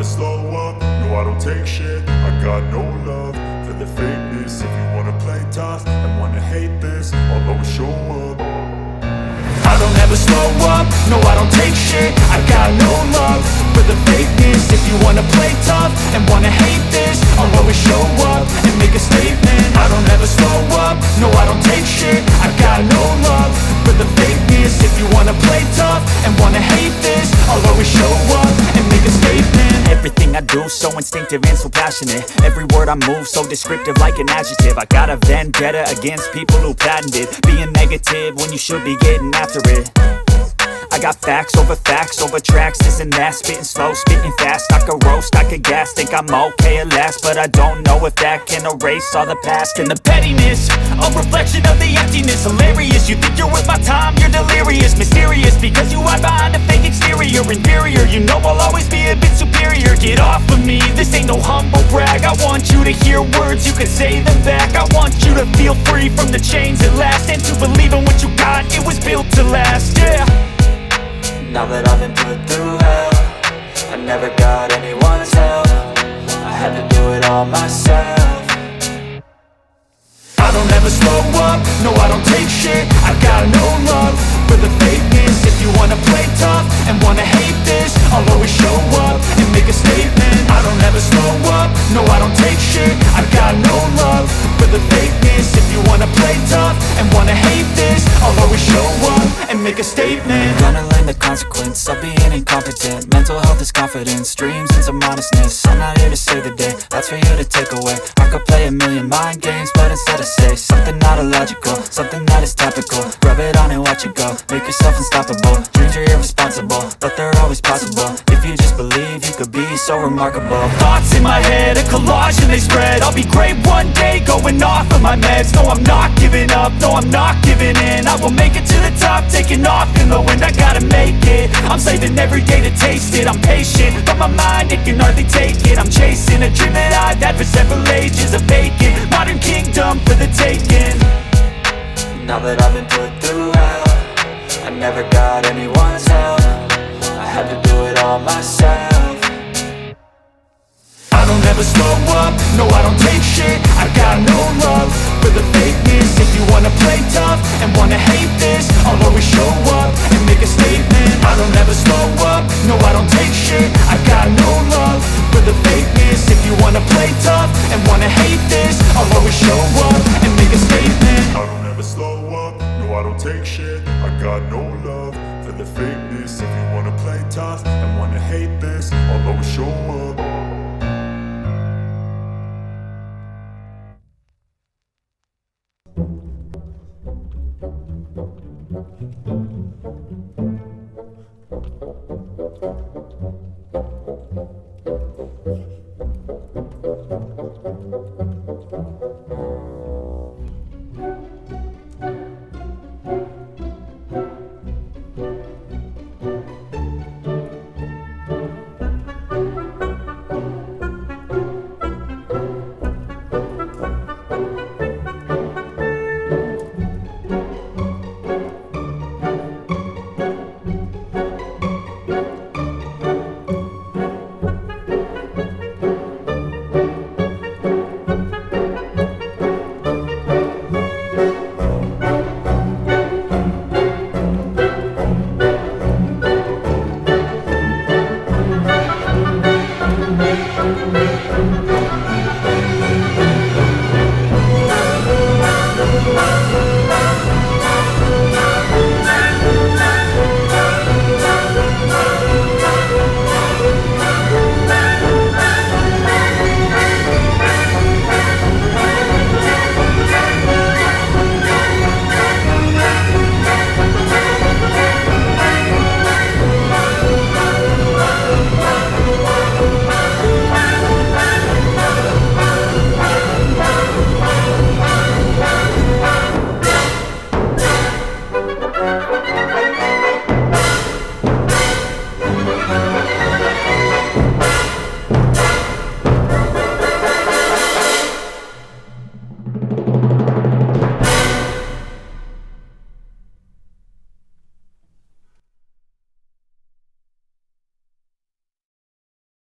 slow up, no I don't take shit. I got no love for the fakeness. If you wanna play tough and wanna hate this, I'll always show up. I don't ever slow up, no I don't take shit. I got no love for the fakeness. If you wanna play tough and wanna hate this, I'll always show up and make a statement. I don't ever slow up, no I don't take shit. I got no love for the fakeness. If you wanna play tough and wanna hate this, I'll always show up and make a statement. Everything I do so instinctive and so passionate. Every word I move so descriptive like an adjective. I got a vendetta against people who patented being negative when you should be getting after it. I got facts over tracks, this and that. Spitting slow, spitting fast, I could roast, I could gas. Think I'm okay at last, but I don't know if that can erase all the past. And the pettiness, a reflection of the emptiness. Hilarious, you think you're worth my time, you're delirious. Mysterious, because you hide behind a fake exterior. Inferior, you know I'll always be a bit superior. Get off of me, this ain't no humble brag. I want you to hear words, you can say them back. I want you to feel free from the chains at last, and to believe in what you got, it was built to last, yeah. Now that I've been put through hell, I never got anyone's help. I had to do it all myself. I don't ever slow up, no I don't take shit. I got no love for the fakeness. If you wanna play tough and wanna hate this, I'll always show up and make a statement. I don't ever slow up, no I don't take shit. I got no love for the fakeness. If you wanna play tough and wanna hate this, I'll always show up and make a statement. Gonna learn the consequence of being incompetent. Mental health is confidence, dreams and some honestness. I'm not here to save the day, that's for you to take away. I could play a million mind games, but instead I say something not illogical, something that is topical. Rub it on and watch it go, make yourself unstoppable. Dreams are irresponsible, but they're always possible. If you just believe, you could be so remarkable. Thoughts in my head, a collage and they spread. I'll be great one day, going off of my meds. No I'm not giving up, no I'm not giving in. I will make it to the top, taking off in the wind. I gotta make it, I'm saving every day to taste it. I'm patient, but my mind, it can hardly take it. I'm chasing a dream that I've had for several ages. A vacant, modern kingdom for the taking. Now that I've been put through hell, I never got anyone's help. I had to do it all myself. I don't ever slow up, no I don't take shit. I got no love for the fakeness. If you wanna play tough and wanna hate this, I'll always show up and make a statement. I don't ever slow up, no I don't take shit. I got no love for the fakeness. If you wanna play tough and wanna hate this, I'll always show up and make a statement. I don't ever slow up, no I don't take shit. I got no love for the fakeness. If you wanna play tough and wanna hate this, I'll always show up.